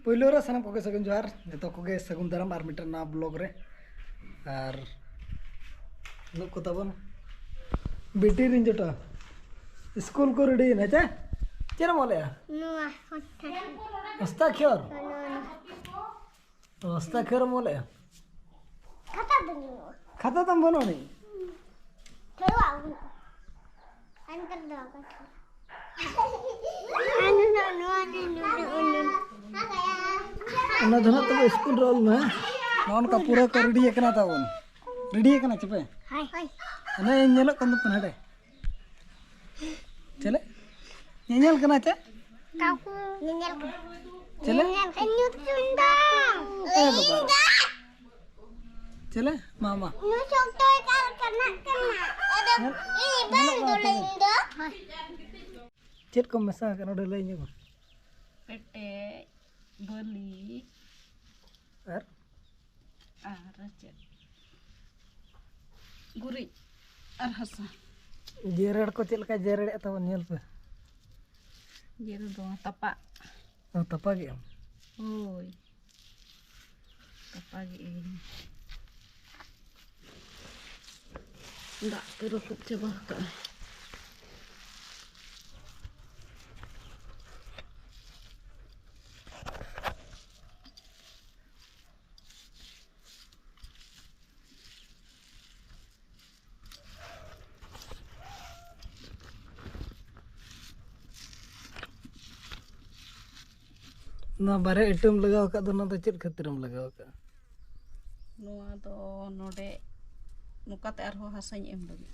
पहिलो रे सानम कोगे सगुन जोहार जतो कोगे सगुन दाराम आर मिटर ना ब्लॉग रे आर नुक को तबन बेटी रिन जोटा स्कूल को रेडी ना चे चेरा मोले Nuah, हस्ताक्षर हस्ताक्षर मोले kata dulu. खाता तम बनो नहीं Coba aku. Kan kedua kan. Anu. ना धना तब स्कूल रोल में नॉन का पूरा को रेडी एकना तावन रेडी एकना चपे Hai. अने नेलो कंद पनहडे चले नेल कना चे Kamu nyel. चले Nyut sundang. चले मामा Nusuk tuh kena. Ada ini bantu lindo. चेत को मसा कनो डले ᱧ पेटे बली और चेक गुरी और हसा जेरेड़ को चेल का जेरेड़ तब नेल पे ये दो तपा तपा गया होय तपा गे दा तेरो कुछ चबा का ना बारे आइटम लगाव का ना तो चेत खातिरम लगाव का नुआ दो नोडे नुकाते आरो हसाኝ एम लगे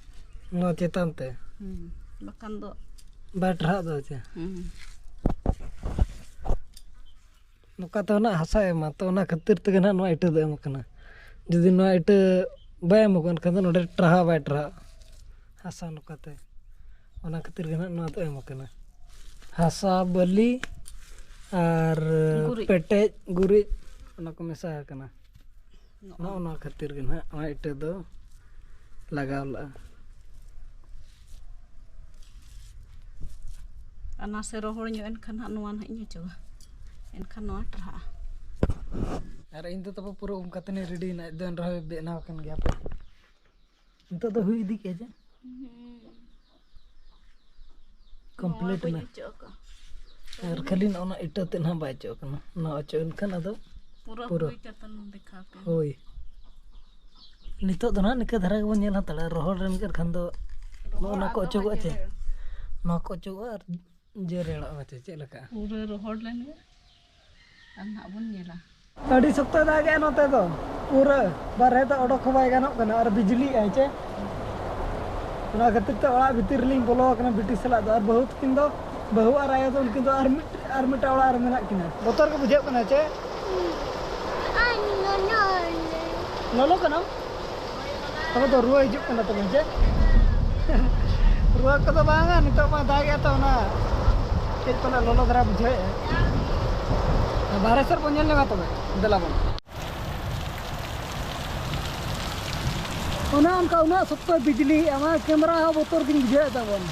ना चेतन ते बकान दो बैठरा दो चे नुका तो ना हसा एमा तो ना खातिर ते ना नो इटा दो एम कना जदि नो इटा बाय एम कोन खन नोडे ट्राहा बैठरा हसा नुकाते ओना खातिर गना नो तो एम कना हसा बली और पेटे गुरी ओना को मेसा कना ना खातिर गना ओना इटा दो लगाव ला अना से रोहड़ ᱧᱚᱜ एनखान नुआ ना ᱤᱧ ᱪᱚ एनखान नुआ ट्राहा अरे इन तो तब पूरा उम कतने रेडी ना देन रहे बेना कन गया पे इन तो हुई दी के जे कंप्लीट ना और खाली ना ओना इटा ते ना बाय चो कना ना चो इनखान अदो पूरा हुई कतन दिखा पे होई नितो दो ना निका धरा गबन नेल हतड़ा रोहड़ रन कर खन दो ना को चो गचे ना को चो और जे रेड़ा गचे चे लका पूरा रोहड़ लेन गे अन्ना बन नेला अड़ी सप्ताह दागे नोते तो पूरा बारे तो ओडोक बाय गानोक कना और बिजली आइ चे ओना खातिर तो ओड़ा भितर लिंग बोलो कना बिटी सला दो और बहुत किन दो बहु और आयो तो उनकिन तो और मिटा ओड़ा और मेना किना बोतर को बुझे कना चे लोलो कना अब तो रुआ हिजुक कना तो चे रुआ को तो बांगा नितो मा दागे तो ना चेक पना लोलो धरा बुझे बारे सर बन लगा तो देला बन ओना उनका उना सब बिजली आमा कैमरा हा बोतर दिन बुझे तबन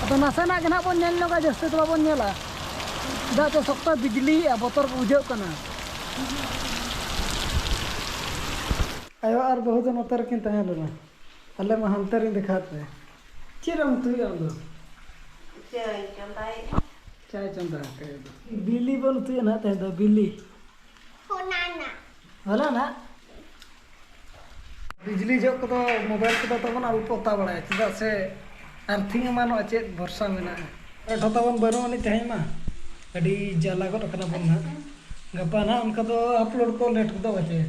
अब नासेना के ना बन नेल लगा जस्ते तो बन नेला दा तो सब बिजली आ बोतर को बुझे कना आयो और बहुत नतर किन तहे लना अल्ले मा हंतरिन दिखाते चिरम तु आंदो चाय चंदा के बिल्ली बन तु ना ते दो बिल्ली Honana. होला ना बिजली जो को तो मोबाइल को तो बन अल्प ता बड़ा चदा से अर्थिंग मानो चे भरोसा मेना एठो तबन बनो नि तहे मा अडी जाला को कना बन ना गपा ना उनका तो अपलोड को लेट को बचे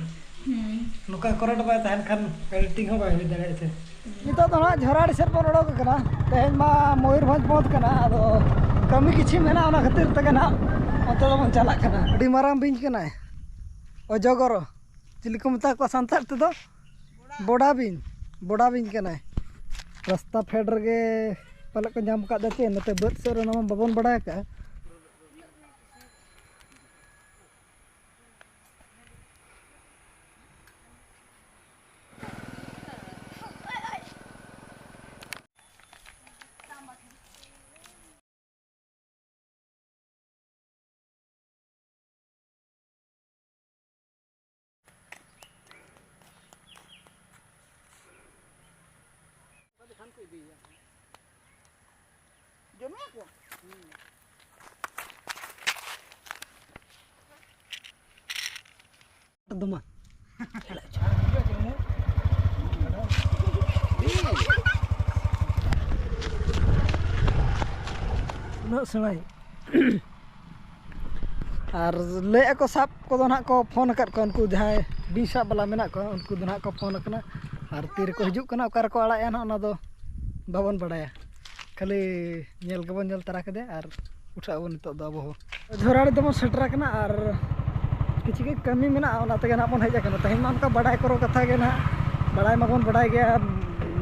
नुका करंट बाय तहन खान एडिटिंग हो बाय दरे छे नितो तो ना झराड़ी सर पर ओडो कना तहन मा मयूरभंज पहुंच कना आदो कमी किछि मेना ओना खातिर तक ना अतल बन चला कना अडी माराम बिंज कना अजगर चिली को मता को संतार ते दो बोड़ा बिंज कना रास्ता फेड रगे पले को जाम का दते नते बद सर ना बाबन बड़ा का Jomnya ko. Duma. Nak senai. Ar lay ako sap ko do nak ko phone akat ko unku jahai bisa bala menak ko unku do nak ko phone akana ar tir ko hijuk kana okar ko ala ya na ona do babon badaya khali nyel gebon nyel tara kede ar utha bon to do abo झोराड़ी Daman shutter कना और किसी के कमी में ना तक ना बन हज तेहन मा उनका बड़ा करो कथा के ना बड़ा माबन बड़ा गया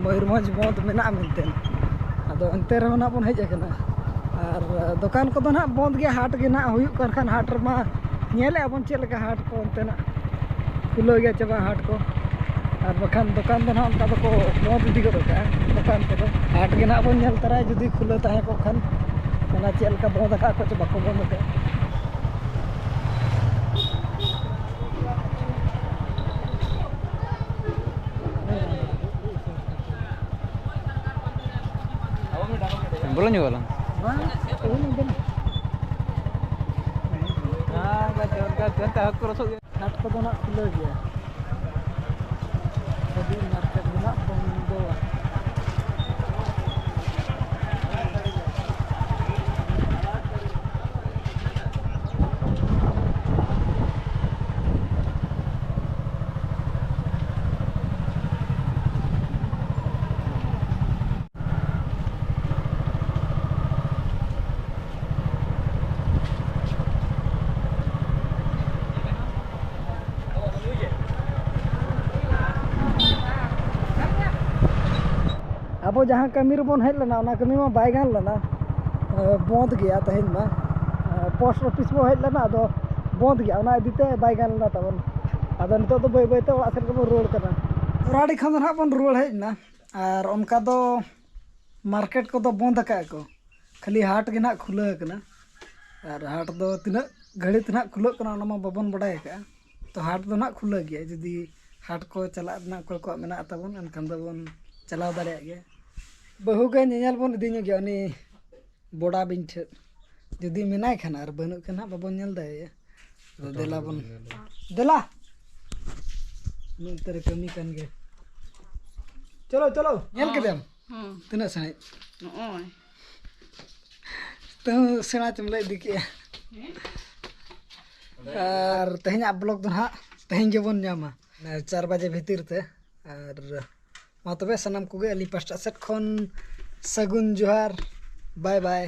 मयूरभंज बंद में मिलते अदो अंते रहो ना बन हज और दुकान को ना बंद गया हाट के ना हुई खान हाट रमा नेले बन चेक हाट को अंते ना खुलो गया चाबा हाट को और बखान दुकान दो ना उनका को बंद इदी गो दुकान को हाट के ना बन नेल तरा जुदी खुलो तहे को खान ना चेक बंद का को चे बाको बंद का Belum juga lang. हाट को तो ना खुले गया अभी मार्केट में ना बंद हुआ अब जहाँ कमी बन हज लेना कमी में बै गान लेना बंद गया तेहन में पोस्ट ऑफिस में हज लेना अद बंद गया इदीते बै गान लेना तबन अद नितो तो बै बैते ओड़ा सेन को रुआड़ करना राड़ी खान ना बन रुआड़ हजना और उनका दो मार्केट को बंद का को खाली हाट के ना खुला कना और हाट दो तीना घड़ी ते ना खुलो कना मा बाबन बड़ाय का तो हाट दो ना खुला गया जदी हाट को चला ना को मेना तबन एनखान दो बन चलाव दाड़े गया बहु के नेल बन इदी गया उनी बड़ा बिन ठे जुदी मेनाय खाना और बनु खाना बाबन नेल दाय देला बन देला नंतर कमी कान गे चलो चलो नेल के देम तना साई Noy. तो सेना चमले दिके और तेहना ब्लॉग दो ना तेहन के बन जामा 4 बजे भीतर ते और मा तबे सनम को गे अली पास्टा सेट खन सगुन जोहार बाय बाय।